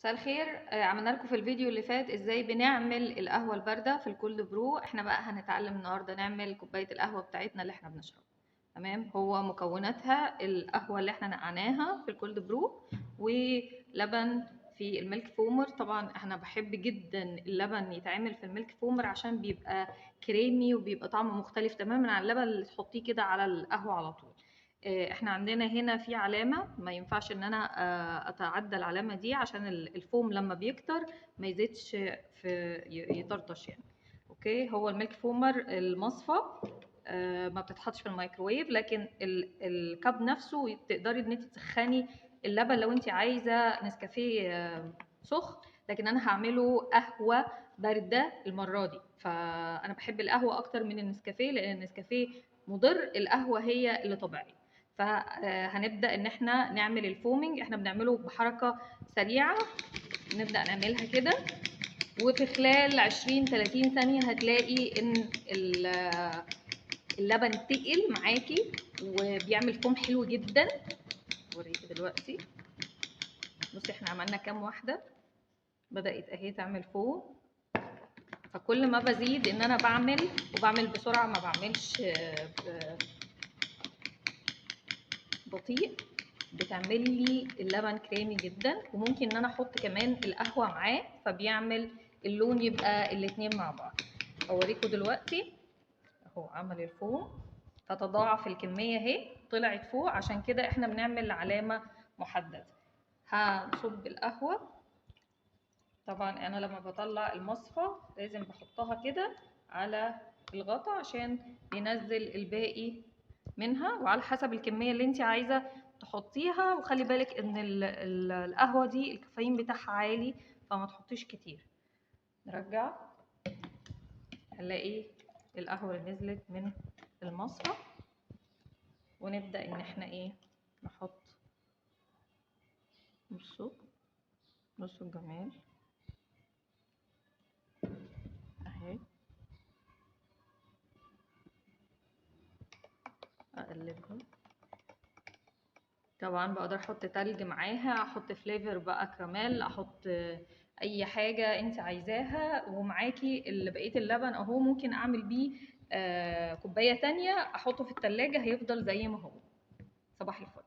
مساء الخير. عملنا لكم في الفيديو اللي فات ازاي بنعمل القهوة الباردة في الكولد برو. احنا بقى هنتعلم النهاردة نعمل كوباية القهوة بتاعتنا اللي احنا بنشربها. تمام، هو مكوناتها القهوة اللي احنا نقعناها في الكولد برو ولبن في الميلك فومر. طبعا انا بحب جدا اللبن يتعمل في الميلك فومر عشان بيبقى كريمي وبيبقى طعمه مختلف تماما عن اللبن اللي تحطيه كده على القهوة على طول. احنا عندنا هنا في علامة ما ينفعش ان انا اتعدى العلامة دي عشان الفوم لما بيكتر ما يزيدش في يطرطش يعني. اوكي، هو الميلك فومر المصفى ما بتتحطش في الميكروويف، لكن الكاب نفسه تقدري ان انت تسخني اللبن لو انت عايزه نسكافيه سخن، لكن انا هعمله قهوه بارده المره دي. فانا بحب القهوه اكتر من النسكافيه لان النسكافيه مضر، القهوه هي اللي طبيعيه. فهنبدا ان احنا نعمل الفومينج. احنا بنعمله بحركه سريعه، نبدا نعملها كده وفي خلال 20-30 ثانيه هتلاقي ان اللبن تقل معاكي وبيعمل فوم حلو جدا. اوريكي دلوقتي. بصي احنا عملنا كام واحده، بدات اهي تعمل فوم. فكل ما بزيد ان انا بعمل بسرعه، ما بعملش بطيء، بتعمل لي اللبن كريمي جدا. وممكن ان انا احط كمان القهوه معاه فبيعمل اللون يبقى الاتنين مع بعض. اوريكم دلوقتي اهو عمل الفوم، تتضاعف الكميه اهي، طلعت فوق. عشان كده احنا بنعمل علامه محدده. هنصب القهوه. طبعا انا لما بطلع المصفى لازم بحطها كده على الغطا عشان ينزل الباقي منها، وعلى حسب الكميه اللي انت عايزه تحطيها. وخلي بالك ان القهوه دي الكافيين بتاعها عالي، فما تحطيش كتير. نرجع، هنلاقي القهوه اللي نزلت من المصفى، ونبدا ان احنا ايه نحط. بصوا الجمال اهي. اقلبها. طبعا بقدر احط تلج معاها، احط فليفر بقى كراميل، احط اي حاجه انت عايزاها. ومعاكي اللي بقيه اللبن اهو، ممكن اعمل بيه كوبايه تانية احطه في التلاجة هيفضل زي ما هو. صباح الفل.